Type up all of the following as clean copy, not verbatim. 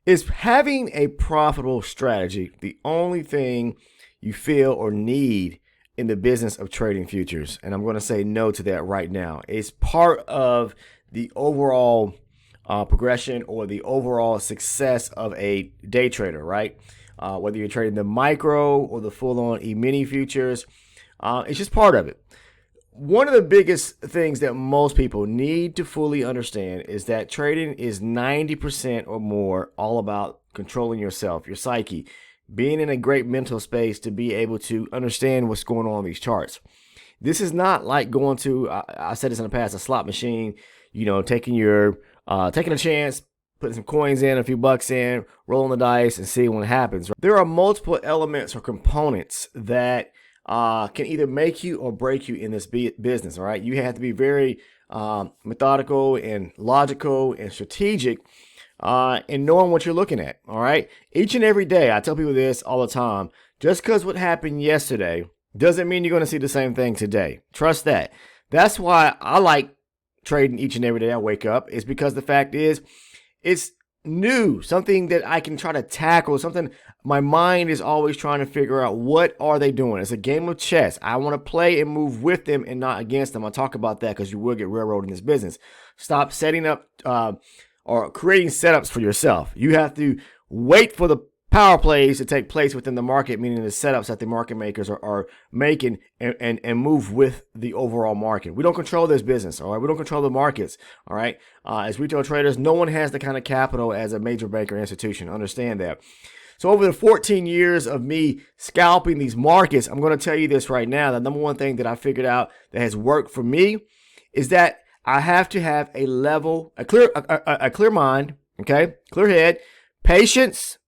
Is having a profitable strategy the only thing you feel or need in the business of trading futures? And I'm going to say no to that right now. It's part of the overall progression or the overall success of a day trader, right? Whether you're trading the micro or the full-on E-mini futures, it's just part of it. One of the biggest things that most people need to fully understand is that trading is 90% or more all about controlling yourself, your psyche, being in a great mental space to be able to understand what's going on in these charts. This is not like going to, I said this in the past, a slot machine, taking a chance, putting some coins in, a few bucks in, rolling the dice and seeing what happens. There are multiple elements or components that can either make you or break you in this business, all right? You have to be very methodical and logical and strategic in knowing what you're looking at, all right? Each and every day, I tell people this all the time, just because what happened yesterday doesn't mean you're going to see the same thing today. Trust that. That's why I like trading each and every day I wake up, is because the fact is, it's new, something that I can try to tackle, something my mind is always trying to figure out. What are they doing? It's a game of chess. I want to play and move with them and not against them. I'll talk about that because you will get railroaded in this business. Stop setting up or creating setups for yourself. You have to wait for the power plays to take place within the market, meaning the setups that the market makers are making, and move with the overall market. We don't control this business, all right? We don't control the markets, all right? As retail traders, no one has the kind of capital as a major bank or institution. Understand that. So over the 14 years of me scalping these markets, I'm going to tell you this right now. The number one thing that I figured out that has worked for me is that I have to have a clear mind, okay, clear head, patience,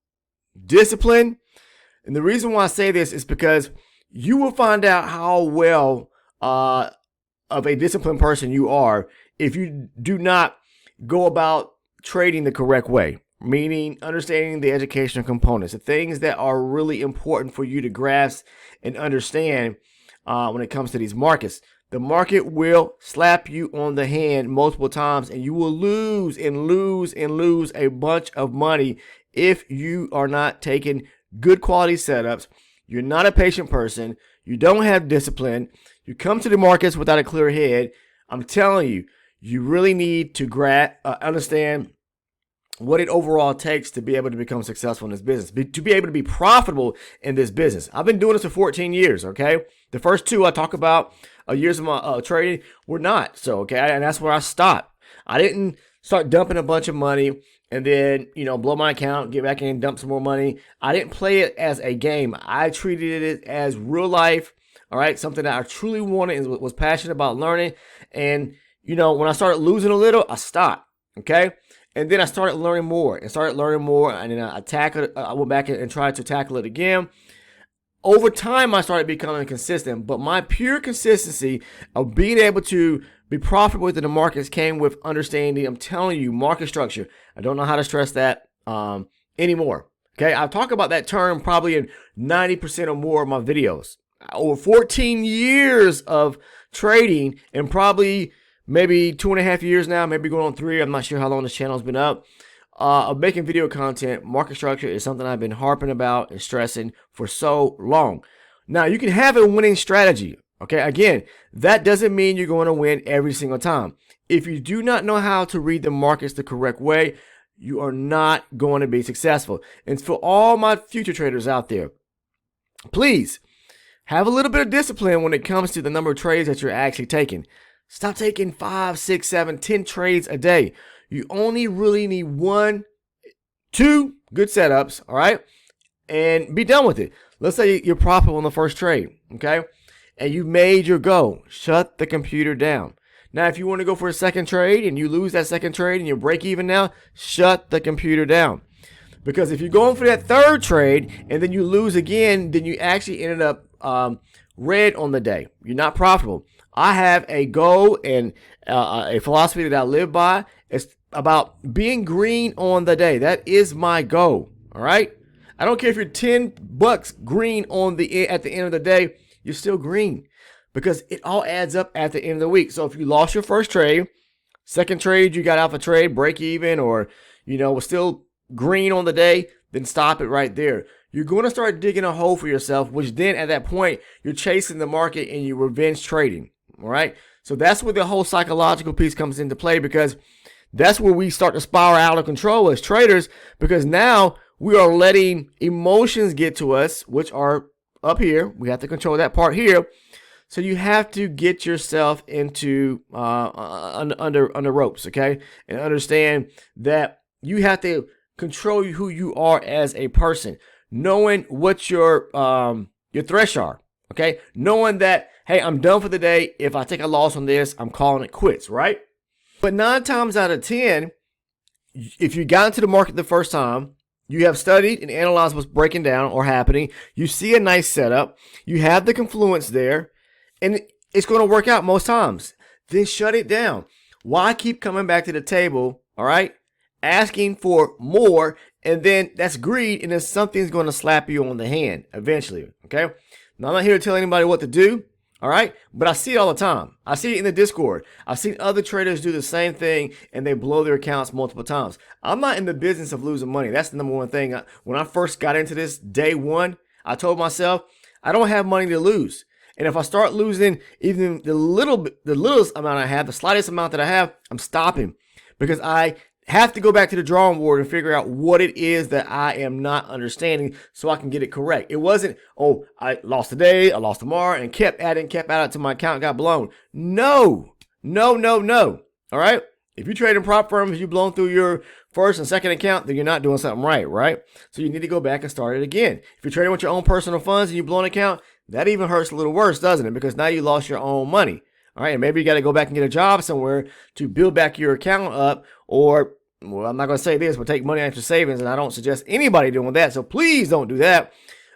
discipline. And the reason why I say this is because you will find out how well of a disciplined person you are if you do not go about trading the correct way, meaning understanding the educational components, the things that are really important for you to grasp and understand when it comes to these markets. The market will slap you on the hand multiple times, and you will lose and lose and lose a bunch of money if you are not taking good quality setups. You're not a patient person. You don't have discipline. You come to the markets without a clear head. I'm telling you, you really need to understand what it overall takes to be able to become successful in this business, to be able to be profitable in this business. I've been doing this for 14 years, okay? The first two I talk about years of my trading were not so, okay? And that's where I stopped. I didn't start dumping a bunch of money and then, blow my account, get back in and dump some more money. I didn't play it as a game. I treated it as real life, all right? Something that I truly wanted and was passionate about learning. And, when I started losing a little, I stopped, okay? And then I started learning more and then I went back and tried to tackle it again. Over time, I started becoming consistent, but my pure consistency of being able to be profitable within the markets came with understanding, I'm telling you, market structure. I don't know how to stress that anymore. Okay, I've talked about that term probably in 90% or more of my videos. Over 14 years of trading and probably maybe 2.5 years now, maybe going on 3. I'm not sure how long this channel's been up. Of making video content, market structure is something I've been harping about and stressing for so long. Now, you can have a winning strategy. Okay, again, that doesn't mean you're going to win every single time. If you do not know how to read the markets the correct way, you are not going to be successful. And for all my future traders out there, please have a little bit of discipline when it comes to the number of trades that you're actually taking. Stop taking 5, 6, 7, 10 trades a day. You only really need 1, 2 good setups, all right? And be done with it. Let's say you're profitable on the first trade, okay? And you made your goal. Shut the computer down. Now, if you want to go for a second trade and you lose that second trade and you break even now, shut the computer down. Because if you're going for that third trade and then you lose again, then you actually ended up red on the day. You're not profitable. I have a goal and a philosophy that I live by. It's about being green on the day. That is my goal. All right. I don't care if you're $10 green at the end of the day. You're still green because it all adds up at the end of the week. So if you lost your first trade, second trade, you got out of a trade, break even, or was still green on the day, then stop it right there. You're going to start digging a hole for yourself, which then at that point, you're chasing the market and you're revenge trading. All right. So that's where the whole psychological piece comes into play, because that's where we start to spiral out of control as traders, because now we are letting emotions get to us, which are up here. We have to control that part here. So you have to get yourself into under ropes, okay, and understand that you have to control who you are as a person, knowing what your threats are, okay, knowing that, hey, I'm done for the day. If I take a loss on this, I'm calling it quits, right? But 9 times out of 10, if you got into the market the first time, you have studied and analyzed what's breaking down or happening, you see a nice setup, you have the confluence there, and it's going to work out most times. Then shut it down. Why keep coming back to the table, all right, asking for more, and then that's greed, and then something's going to slap you on the hand eventually, okay? Now, I'm not here to tell anybody what to do, all right, but I see it all the time. I see it in the Discord. I've seen other traders do the same thing, and they blow their accounts multiple times. I'm not in the business of losing money. That's the number one thing. When I first got into this day one, I told myself, I don't have money to lose. And if I start losing even the littlest amount I have, the slightest amount that I have, I'm stopping, because I have to go back to the drawing board and figure out what it is that I am not understanding so I can get it correct. It wasn't, oh, I lost today, I lost tomorrow, and kept adding till my account got blown. No. All right? If you're trading prop firms, you've blown through your first and second account, then you're not doing something right? So you need to go back and start it again. If you're trading with your own personal funds and you blow an account, that even hurts a little worse, doesn't it? Because now you lost your own money. All right, and maybe you got to go back and get a job somewhere to build back your account up, or, well, I'm not going to say this, but take money out your savings, and I don't suggest anybody doing that, so please don't do that,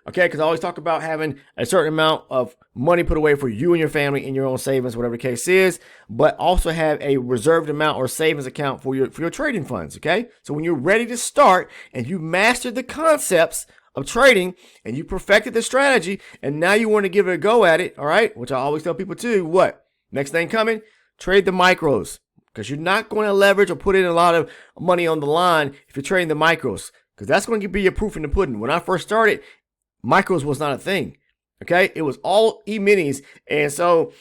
okay? Because I always talk about having a certain amount of money put away for you and your family in your own savings, whatever the case is, but also have a reserved amount or savings account for your trading funds, okay? So when you're ready to start and you mastered the concepts of trading and you perfected the strategy, and now you want to give it a go at it, all right? Which I always tell people too, what? Next thing coming, trade the micros, because you're not going to leverage or put in a lot of money on the line if you're trading the micros, because that's going to be your proof in the pudding. When I first started, micros was not a thing, okay? It was all E-minis, and so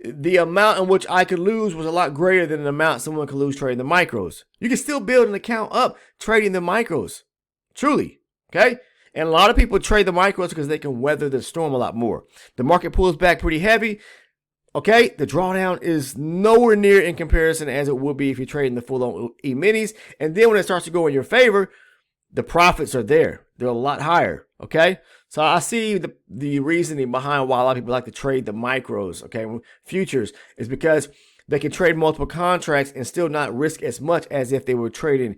the amount in which I could lose was a lot greater than the amount someone could lose trading the micros. You can still build an account up trading the micros, truly, okay? And a lot of people trade the micros because they can weather the storm a lot more. The market pulls back pretty heavy. Okay, the drawdown is nowhere near in comparison as it would be if you're trading the full-on E-minis. And then when it starts to go in your favor, the profits are there. They're a lot higher, okay? So I see the reasoning behind why a lot of people like to trade the micros, okay, futures, is because they can trade multiple contracts and still not risk as much as if they were trading,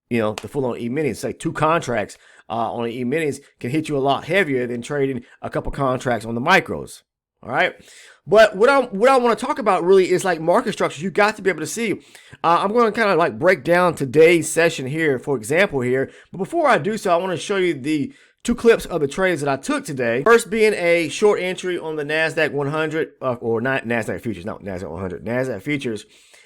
the full-on E-minis. Say 2 contracts on the E-minis can hit you a lot heavier than trading a couple contracts on the micros, all right? But what I want to talk about really is like market structures. You got to be able to see. I'm going to kind of like break down today's session here, for example here. But before I do so, I want to show you the 2 clips of the trades that I took today. First being a short entry on the NASDAQ 100, or not NASDAQ futures, not NASDAQ 100, NASDAQ futures.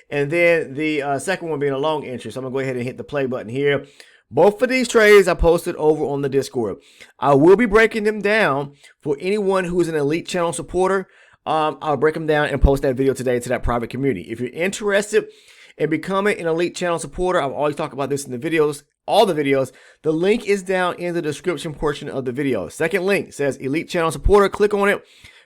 And then the second one being a long entry. So I'm going to go ahead and hit the play button here. Both of these trades I posted over on the Discord. I will be breaking them down for anyone who is an elite channel supporter. I'll break them down and post that video today to that private community. If you're interested in becoming an elite channel supporter, I've always talked about this in the videos, all the videos. The link is down in the description portion of the video. Second link says elite channel supporter. Click on it.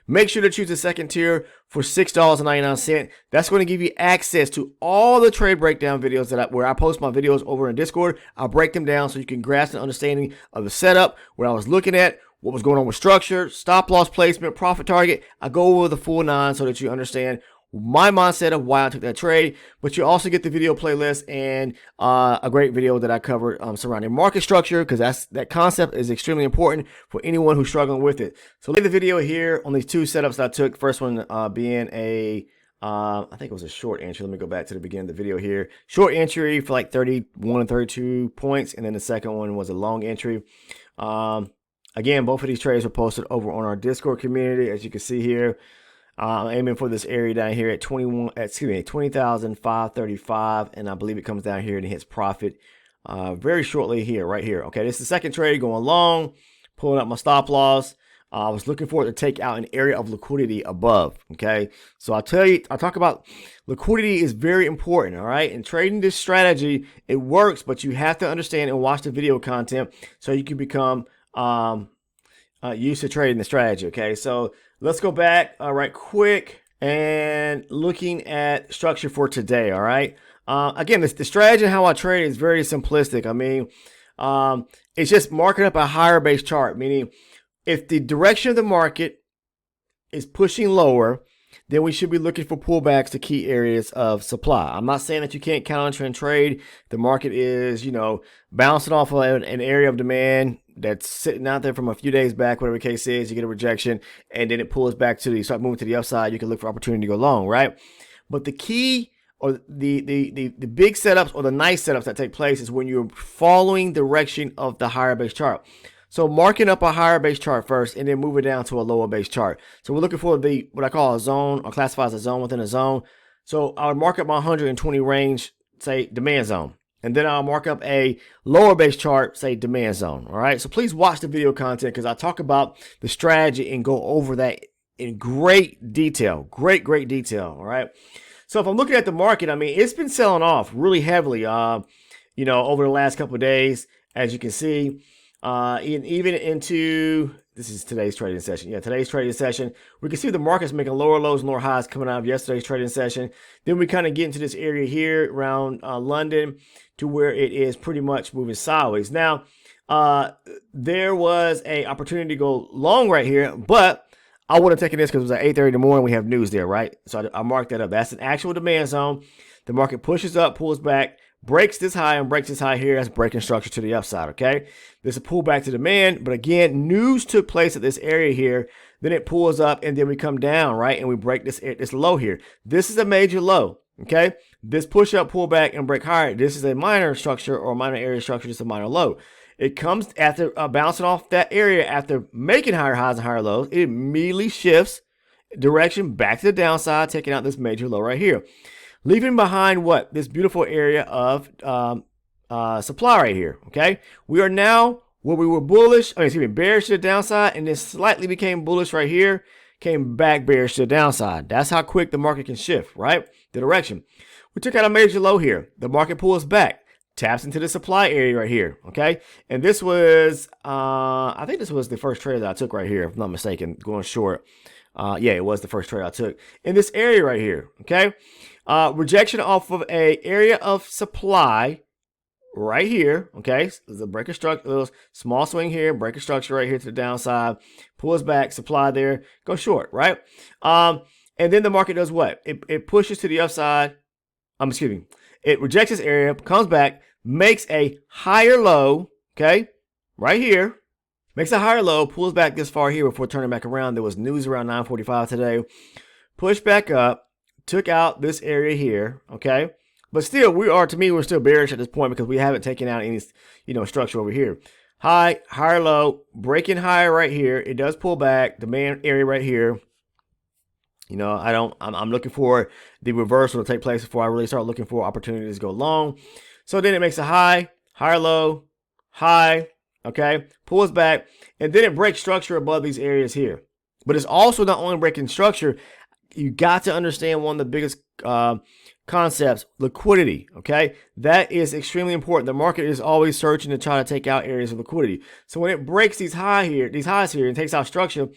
Make sure to choose the second tier for $6.99. That's going to give you access to all the trade breakdown videos where I post my videos over in Discord. I'll break them down so you can grasp an understanding of the setup, what I was looking at, what was going on with structure, stop loss placement, profit target. I go over the full 9 so that you understand my mindset of why I took that trade. But you also get the video playlist and a great video that I covered surrounding market structure, because that concept is extremely important for anyone who's struggling with it. So leave the video here on these 2 setups that I took. First one being I think it was a short entry. Let me go back to the beginning of the video here. Short entry for like 31 and 32 points. And then the second one was a long entry. Again, both of these trades were posted over on our Discord community, as you can see here. Aiming for this area down here at 20,535, and I believe it comes down here and hits profit very shortly here, right here. Okay, this is the second trade going long, pulling up my stop loss. I was looking for it to take out an area of liquidity above. Okay, so I talk about liquidity is very important. All right, in trading this strategy, it works, but you have to understand and watch the video content so you can become used to trading the strategy. Okay, so let's go back right quick and looking at structure for today. All right, again, the strategy and how I trade is very simplistic. I mean, it's just marking up a higher base chart, meaning if the direction of the market is pushing lower, then we should be looking for pullbacks to key areas of supply. I'm not saying that you can't counter trend trade. The market is, bouncing off of an area of demand that's sitting out there from a few days back, whatever the case is. You get a rejection, and then it pulls back you start moving to the upside. You can look for opportunity to go long, right? But the key or the big setups or the nice setups that take place is when you're following direction of the higher base chart. So marking up a higher base chart first and then moving down to a lower base chart. So we're looking for what I call a zone, or classify as a zone within a zone. So I would mark up my 120 range, say demand zone. And then I'll mark up a lower base chart, say demand zone. All right. So please watch the video content because I talk about the strategy and go over that in great detail. Great detail. All right. So if I'm looking at the market, I mean, it's been selling off really heavily, over the last couple of days, as you can see. Even into, this is today's trading session. Yeah, today's trading session, we can see the market's making lower lows and lower highs coming out of yesterday's trading session. Then we kind of get into this area here around London to where it is pretty much moving sideways. Now, there was a opportunity to go long right here, but I would have taken this because it was at 8:30 in the morning. We have news there, right? So I marked that up. That's an actual demand zone. The market pushes up, pulls back, breaks this high and breaks this high here. That's breaking structure to the upside, okay? There's a pullback to demand, but again, news took place at this area here. Then it pulls up, and then we come down, right? And we break this low here. This is a major low, okay? This push up, pull back, and break higher. This is a minor structure or minor area structure, just a minor low. It comes after bouncing off that area after making higher highs and higher lows. It immediately shifts direction back to the downside, taking out this major low right here. Leaving behind what? This beautiful area of supply right here, okay? We are now where we were bearish to the downside, and then slightly became bullish right here, came back bearish to the downside. That's how quick the market can shift, right? The direction. We took out a major low here. The market pulls back, taps into the supply area right here, okay? And this was, I think this was the first trade that I took right here, if I'm not mistaken, going short. Yeah, it was the first trade I took in this area right here, okay? Rejection off of a area of supply right here, okay? So there's a break of structure, little small swing here, break of structure right here to the downside, pulls back, supply there, go short, right? And then the market does what? It pushes to the upside. It rejects this area, comes back, makes a higher low, okay? Right here. Makes a higher low, pulls back this far here before turning back around. There was news around 9:45 today. Pushed back up, took out this area here, okay? But still, we're still bearish at this point because we haven't taken out any, structure over here. High, higher low, breaking higher right here. It does pull back, demand area right here. I'm looking for the reversal to take place before I really start looking for opportunities to go long. So then it makes a high, higher low, high, okay, pulls back, and then it breaks structure above these areas here. But it's also not only breaking structure, you got to understand one of the biggest concepts, liquidity, okay? That is extremely important. The market is always searching to try to take out areas of liquidity. So when it breaks these highs here and takes out structure,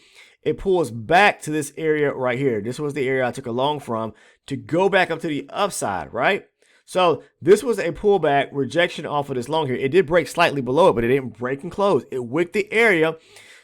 it pulls back to this area right here. This was the area I took a long from to go back up to the upside, right? So this was a pullback rejection off of this long here. It did break slightly below it, but it didn't break and close. It wicked the area.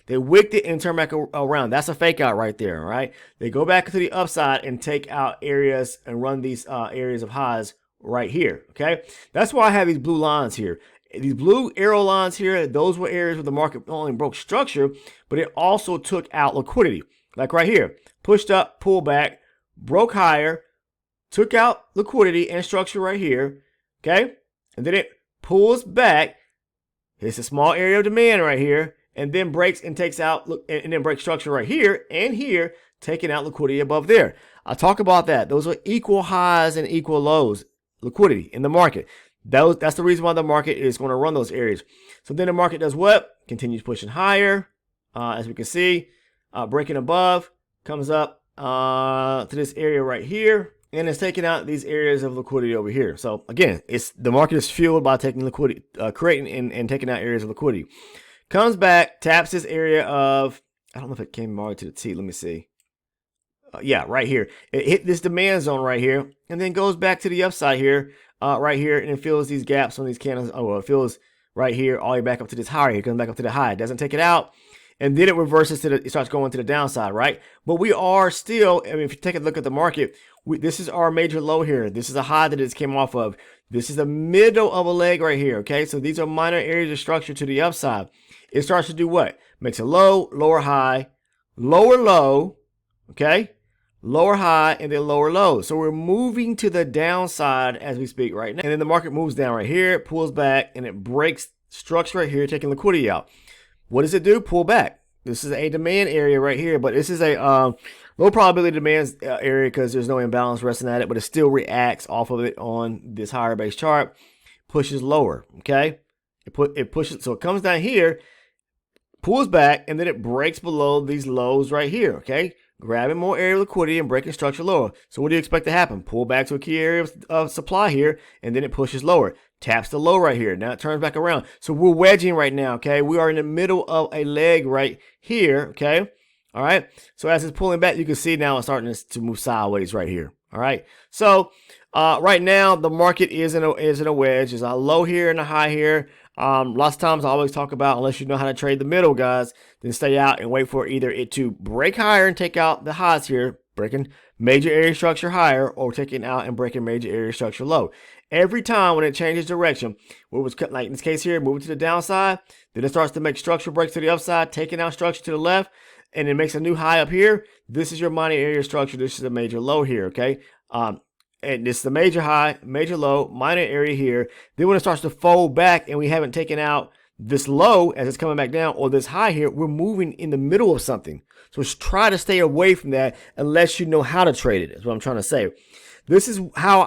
They wicked it and turned back around. That's a fake out right there, right? They go back to the upside and take out areas and run these areas of highs right here, okay? That's why I have these blue lines here. These blue arrow lines here, those were areas where the market not only broke structure, but it also took out liquidity. Like right here, pushed up, pulled back, broke higher, took out liquidity and structure right here, okay? And then it pulls back. It's a small area of demand right here, and then breaks and takes out, and then breaks structure right here and here, taking out liquidity above there. I'll talk about that. Those are equal highs and equal lows, liquidity in the market. That's the reason why the market is going to run those areas. So then the market does what? Continues pushing higher, as we can see, breaking above, comes up to this area right here, and it's taking out these areas of liquidity over here. So again, the market is fueled by taking liquidity, creating and taking out areas of liquidity. Comes back, taps this area of, I don't know if it came marked to the T. Let me see. Yeah, right here. It hit this demand zone right here, and then goes back to the upside here, right here, and it fills these gaps on these candles. Oh, well, it fills right here, all the way back up to this high. It comes back up to the high. It doesn't take it out, and then it reverses it starts going to the downside, right? But we are still, I mean, if you take a look at the market, this is our major low here. This is a high that it came off of. This is the middle of a leg right here, okay? So these are minor areas of structure to the upside. It starts to do what? Makes a low, lower high, lower low, okay? Lower high, and then lower low. So we're moving to the downside as we speak right now. And then the market moves down right here, it pulls back, and it breaks structure right here, taking liquidity out. What does it do? Pull back. This is a demand area right here, but this is a low probability demand area because there's no imbalance resting at it, but it still reacts off of it on this higher base chart, pushes lower, okay? It pushes, so it comes down here, pulls back, and then it breaks below these lows right here, okay? Grabbing more area of liquidity and breaking structure lower. So what do you expect to happen? Pull back to a key area of supply here, and then it pushes lower. Taps the low right here. Now it turns back around. So we're wedging right now, okay? We are in the middle of a leg right here, okay? All right? So as it's pulling back, you can see now it's starting to move sideways right here, all right? So right now, the market is in a wedge. There's a low here and a high here. Lots of times I always talk about, unless you know how to trade the middle, guys, then stay out and wait for either it to break higher and take out the highs here, breaking major area structure higher, or taking out and breaking major area structure low. Every time when it changes direction, what was like in this case here, moving to the downside, then it starts to make structure breaks to the upside, taking out structure to the left, and it makes a new high up here. This is your minor area structure. This is a major low here, okay? And this is the major high, major low, minor area here. Then when it starts to fold back and we haven't taken out this low as it's coming back down, or this high here, we're moving in the middle of something. So try to stay away from that unless you know how to trade it, is what I'm trying to say. This is how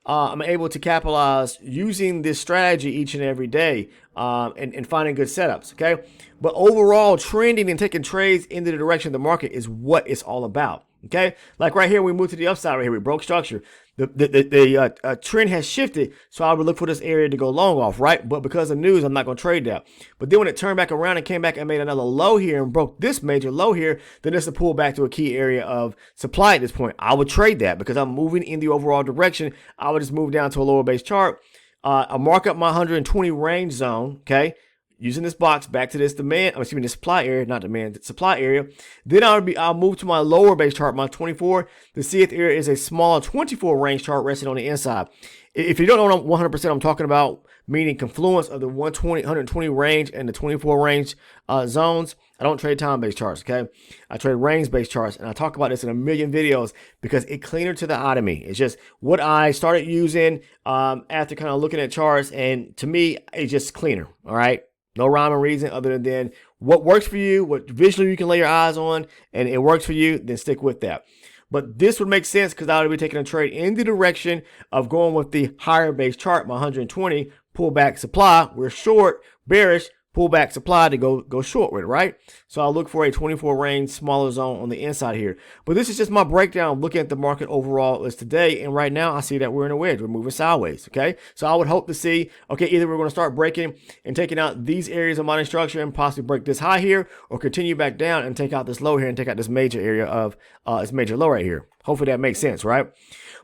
I'm able to capitalize using this strategy each and every day and finding good setups, okay? But overall, trending and taking trades into the direction of the market is what it's all about. Okay, like right here, we moved to the upside right here. We broke structure. The trend has shifted, so I would look for this area to go long off, right? But because of news, I'm not going to trade that. But then when it turned back around and came back and made another low here and broke this major low here, then it's a pull back to a key area of supply at this point. I would trade that because I'm moving in the overall direction. I would just move down to a lower base chart. I'll mark up my 120 range zone, okay? Using this box back to this demand, this supply area, not demand, supply area. Then I'll move to my lower base chart, my 24, to see if there is a smaller 24 range chart resting on the inside. If you don't know what 100% I'm talking about, meaning confluence of the 120 range and the 24 range zones, I don't trade time-based charts, okay? I trade range-based charts, and I talk about this in a million videos because it's cleaner to the eye to me. It's just what I started using after kind of looking at charts, and to me, it's just cleaner, all right? No rhyme or reason other than what works for you, what visually you can lay your eyes on, and it works for you, then stick with that. But this would make sense because I would be taking a trade in the direction of going with the higher base chart, my 120, pullback supply. We're short, bearish, pullback supply to go short with, right? So I'll look for a 24 range smaller zone on the inside here. But this is just my breakdown looking at the market overall as today. And right now I see that we're in a wedge. We're moving sideways, okay? So I would hope to see, okay, either we're going to start breaking and taking out these areas of money structure and possibly break this high here, or continue back down and take out this low here and take out this major area of this major low right here. Hopefully that makes sense, right?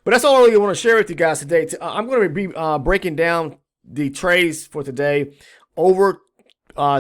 But that's all I really want to share with you guys today. I'm going to be breaking down the trades for today over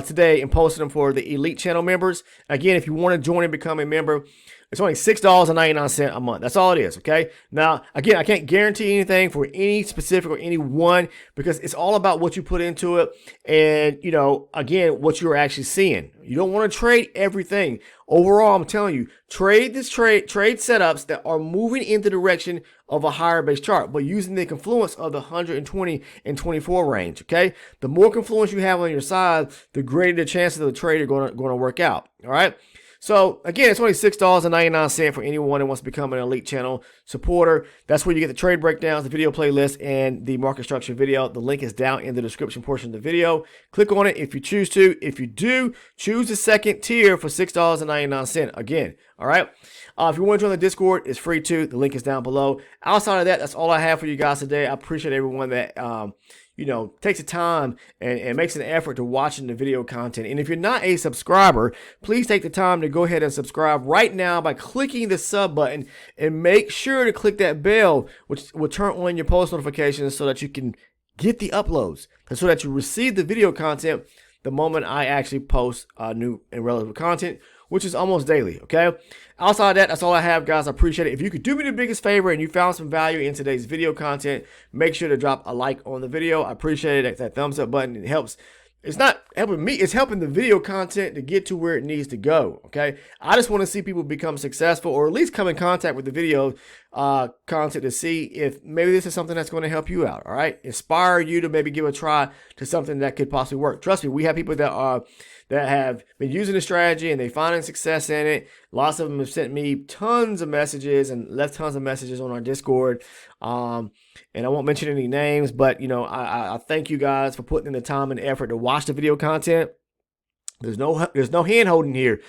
today and posting them for the elite channel members. Again, if you want to join and become a member, it's only $6.99 a month. That's all it is, okay? Now, again, I can't guarantee anything for any specific or any one because it's all about what you put into it and, you know, again, what you're actually seeing. You don't want to trade everything. Overall, I'm telling you, trade setups that are moving in the direction of a higher base chart, but using the confluence of the 120 and 24 range, okay? The more confluence you have on your side, the greater the chances of the trade are going to work out, all right? So again, it's only $6.99 for anyone that wants to become an elite channel supporter. That's where you get the trade breakdowns, the video playlist, and the market structure video. The link is down in the description portion of the video. Click on it if you choose to. If you do, choose the second tier for $6.99. Again, all right. If you want to join the Discord, it's free too. The link is down below. Outside of that, that's all I have for you guys today. I appreciate everyone that takes the time and makes an effort to watching the video content. And if you're not a subscriber, please take the time to go ahead and subscribe right now by clicking the sub button, and make sure to click that bell, which will turn on your post notifications so that you can get the uploads and so that you receive the video content the moment I actually post new and relevant content, which is almost daily, okay? Outside of that, that's all I have, guys. I appreciate it. If you could do me the biggest favor and you found some value in today's video content, make sure to drop a like on the video. I appreciate it. That thumbs up button, it helps. It's not helping me, it's helping the video content to get to where it needs to go, okay? I just want to see people become successful, or at least come in contact with the video content to see if maybe this is something that's going to help you out, all right? Inspire you to maybe give a try to something that could possibly work. Trust me, we have people that have been using the strategy and they finding success in it. Lots of them have sent me tons of messages and left tons of messages on our Discord. And I won't mention any names, but I thank you guys for putting in the time and effort to watch the video content. There's no hand holding here.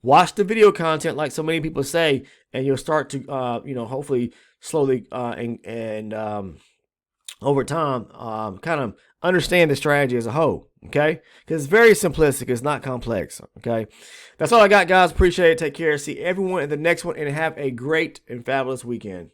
Watch the video content like so many people say, and you'll start to hopefully slowly and over time kind of understand the strategy as a whole, okay? Because it's very simplistic. It's not complex, okay? That's all I got, guys. Appreciate it. Take care. See everyone in the next one, and have a great and fabulous weekend.